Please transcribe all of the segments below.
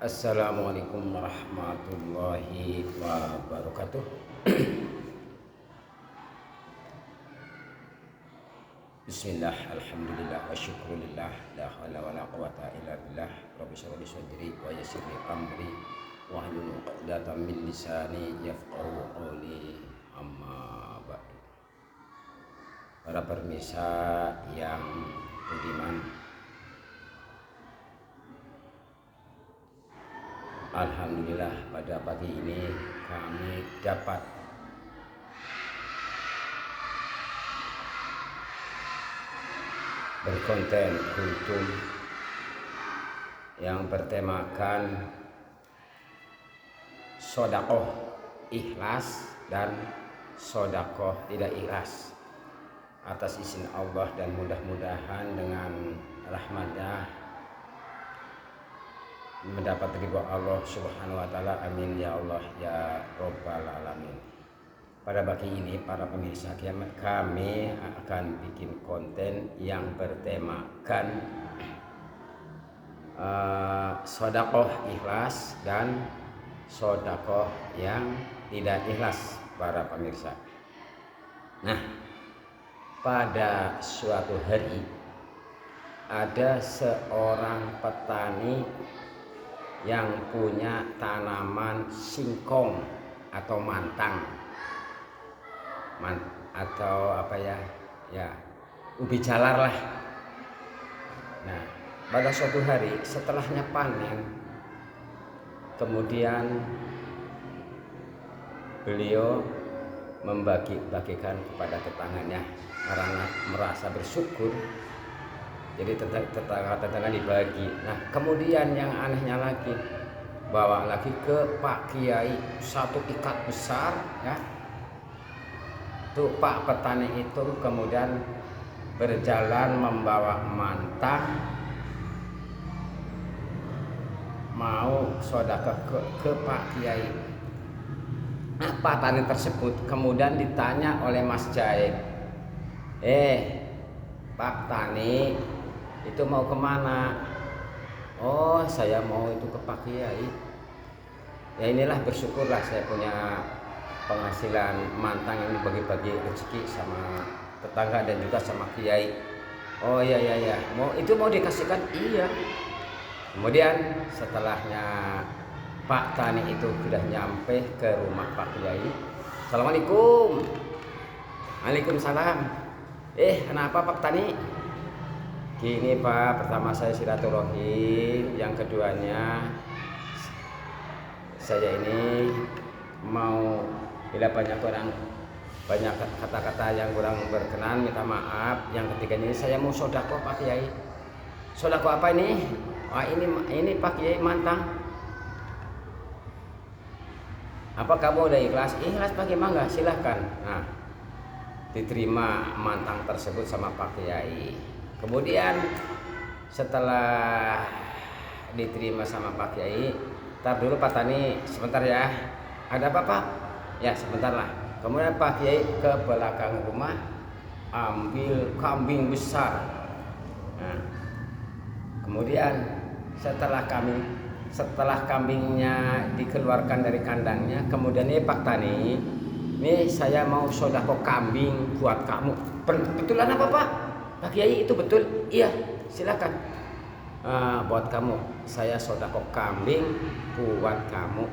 Assalamualaikum warahmatullahi wabarakatuh. Bismillah, alhamdulillah, wa syukurillah, la hawla wa la quwata illa billah. Rabbi shrah li sadri wa yassir li amri wahlul 'uqdatam min lisani yafqahu qawli. Amma ba'du. Para pemirsa yang budiman, alhamdulillah pada pagi ini kami dapat berkonten kultum yang bertemakan sodakoh ikhlas dan sodakoh tidak ikhlas. Atas izin Allah dan mudah-mudahan dengan rahmatnya mendapat ridho Allah subhanahu wa ta'ala. Amin ya Allah ya Rabbal alamin. Pada pagi ini para pemirsa, kami akan bikin konten yang bertemakan sodakoh ikhlas dan sodakoh yang tidak ikhlas para pemirsa. Nah, pada suatu hari ada seorang petani yang punya tanaman singkong atau mantang atau apa ya ubi jalar lah. Nah, pada suatu hari setelahnya panen, kemudian beliau membagi-bagikan kepada tetangganya karena merasa bersyukur. Jadi tetangga-tetangga dibagi. Nah, kemudian yang anehnya lagi, bawa lagi ke Pak Kiai satu ikat besar ya. Tuh Pak petani itu kemudian berjalan membawa mantang mau sedekah ke Pak Kiai. Nah, Pak petani tersebut kemudian ditanya oleh Mas Jaid, Pak petani itu mau kemana? Oh, saya mau itu ke Pak Kiai. Ya inilah, bersyukurlah saya punya penghasilan mantang ini, bagi-bagi rezeki sama tetangga dan juga sama Kiai. Oh iya, mau dikasihkan? Iya. Kemudian setelahnya Pak Tani itu sudah nyampe ke rumah Pak Kiai. Assalamualaikum. Waalaikumsalam. Kenapa Pak Tani? Gini Pak, pertama saya silaturahim, yang keduanya saya ini mau, bila banyak kata-kata yang kurang berkenan, minta maaf. Yang ketiga ini saya mau sodako Pak Kiai. Sodako apa ini? Wah, ini Pak Kiai mantang. Apa kamu udah ikhlas? Ikhlas Pak Kiai, mangga silahkan. Nah, diterima mantang tersebut sama Pak Kiai. Kemudian setelah diterima sama Pak Kiai, tar dulu Pak Tani, sebentar ya. Ada apa Pak? Ya sebentar lah. Kemudian Pak Kiai ke belakang rumah ambil kambing besar. Nah, kemudian setelah kambingnya dikeluarkan dari kandangnya, kemudian Pak Tani, ini saya mau sodako kambing buat kamu. Betulan apa Pak? Pak Kiai itu betul? Iya, silakan. Buat kamu, saya sodako kambing buat kamu.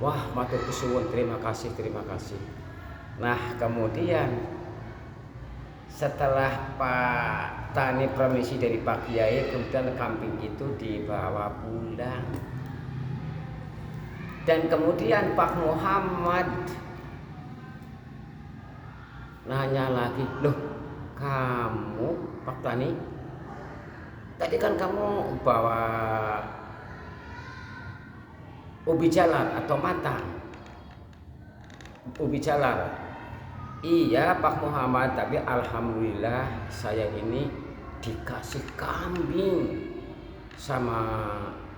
Wah, matur suwun, terima kasih. Nah, kemudian setelah Pak Tani permisi dari Pak Kiai, kemudian kambing itu dibawa pulang. Dan kemudian Pak Muhammad nanya lagi, loh kamu Pak Tani, tadi kan kamu bawa ubi jalar atau mantang? Ubi jalar. Iya Pak Muhammad, tapi alhamdulillah saya ini dikasih kambing sama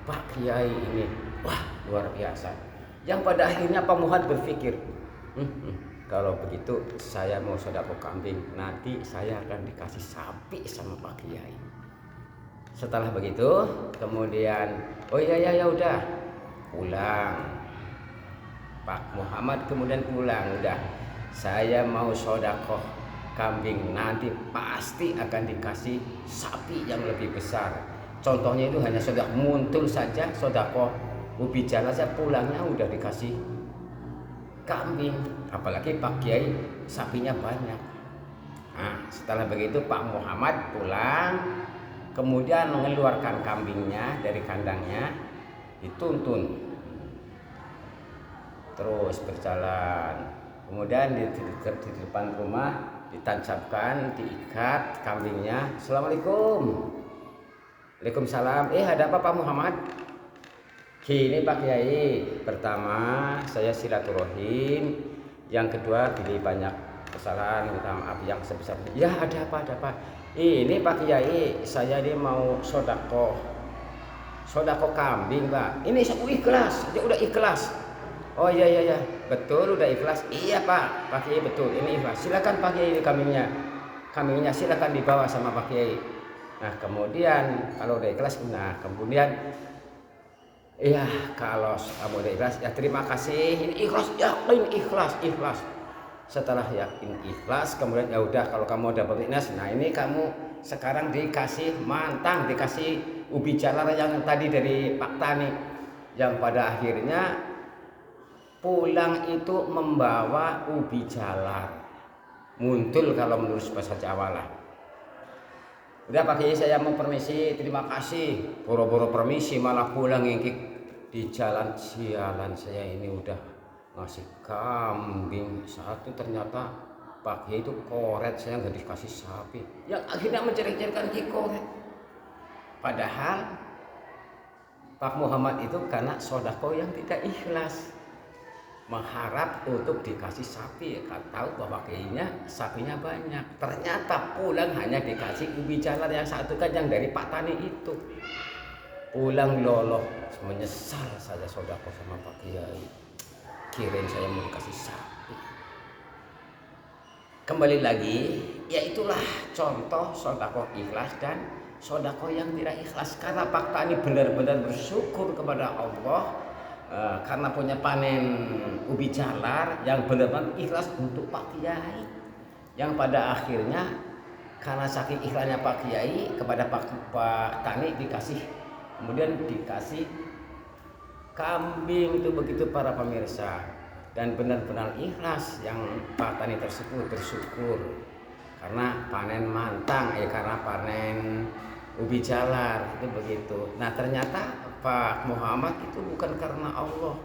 Pak Kiai ini. Wah, luar biasa. Yang pada akhirnya Pak Muhammad berpikir, kalau begitu saya mau sedekah kambing, nanti saya akan dikasih sapi sama Pak Kiai. Setelah begitu kemudian, oh iya ya udah, pulang. Pak Muhammad kemudian pulang, udah saya mau sodakoh kambing, nanti pasti akan dikasih sapi yang lebih besar. Contohnya itu hanya sodakoh muntul saja, sodakoh ubi jalan saja, pulangnya udah dikasih kambing, apalagi Pak Kiai sapinya banyak. Nah, setelah begitu Pak Muhammad pulang, kemudian mengeluarkan kambingnya dari kandangnya, dituntun terus berjalan, kemudian di depan rumah ditancapkan, diikat kambingnya. Assalamualaikum. Waalaikumsalam. Ada apa Pak Muhammad? Gini Pak Kiai, pertama saya silaturahim, yang kedua pilih banyak kesalahan, minta maaf yang sebesar. Ya ada apa? Ini Pak Kiai, saya ini mau sodakoh kambing Pak. Ini saya ikhlas, dia udah ikhlas. Oh iya, betul udah ikhlas. Iya Pak Kiai betul, ini ikhlas. Silakan Pak Kiai, kambingnya silakan dibawa sama Pak Kiai. Nah kemudian kalau udah ikhlas, kemudian iya kalau kamu udah ikhlas, ya terima kasih. Ini ikhlas, yakin ikhlas. Setelah yakin ikhlas, kemudian ya udah kalau kamu udah berikhlas, nah ini kamu sekarang dikasih mantang, dikasih ubi jalar yang tadi dari Pak Tani, yang pada akhirnya pulang itu membawa ubi jalar, muntul kalau menurut bahasa Jawa lah. Udah Pak Kiai saya mau permisi, terima kasih. Boro-boro permisi malah pulang ngikik di jalan. Sialan, saya ini udah ngasih kambing satu, ternyata Pak Kiai itu koret, saya nggak dikasih sapi. Yang akhirnya menceritakan Ki koret. Padahal Pak Muhammad itu karena sodako yang tidak ikhlas, mengharap untuk dikasih sapi, kan tahu bahwa kayaknya sapinya banyak, ternyata pulang hanya dikasih ubi jalar yang satu, kan yang dari Pak Tani itu. Pulang loloh, menyesal saya sodako sama Pak Kiai, kirain saya mau dikasih sapi. Kembali lagi, ya itulah contoh sodako ikhlas dan sodako yang tidak ikhlas. Karena Pak Tani benar-benar bersyukur kepada Allah, karena punya panen ubi jalar yang benar-benar ikhlas untuk Pak Kiai, yang pada akhirnya karena saking ikhlasnya Pak Kiai kepada Pak Tani kemudian dikasih kambing itu, begitu para pemirsa. Dan benar-benar ikhlas yang Pak Tani tersebut bersyukur karena panen mantang, karena panen ubi jalar itu begitu. Nah ternyata Pak Muhammad itu bukan karena Allah,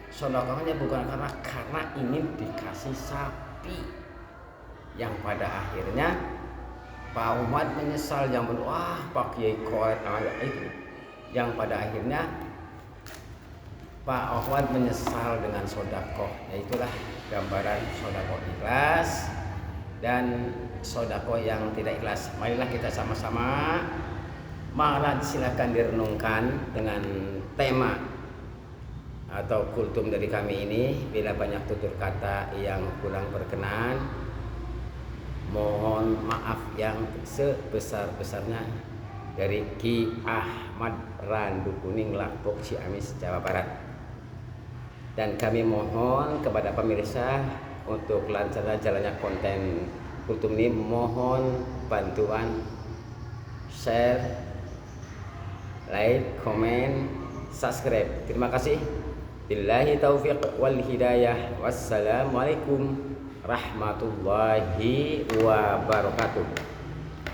sodakohnya bukan karena ingin dikasih sapi, yang pada akhirnya Pak Muhammad menyesal, yang wah Pak Kiai koret itu, yang pada akhirnya Pak Muhammad menyesal dengan sodakoh. Itulah gambaran sodakoh ikhlas dan sodakoh yang tidak ikhlas. Marilah kita sama-sama, malah silakan direnungkan dengan tema atau kultum dari kami ini. Bila banyak tutur kata yang kurang berkenan, mohon maaf yang sebesar-besarnya. Dari Ki Ahmad Randu Kuning, Lapok, Ciamis, Jawa Barat. Dan kami mohon kepada pemirsa untuk lancarnya jalannya konten kultum ini, mohon bantuan share, like, komen, subscribe. Terima kasih. Billahi taufiq wal hidayah. Wassalamualaikum warahmatullahi wabarakatuh.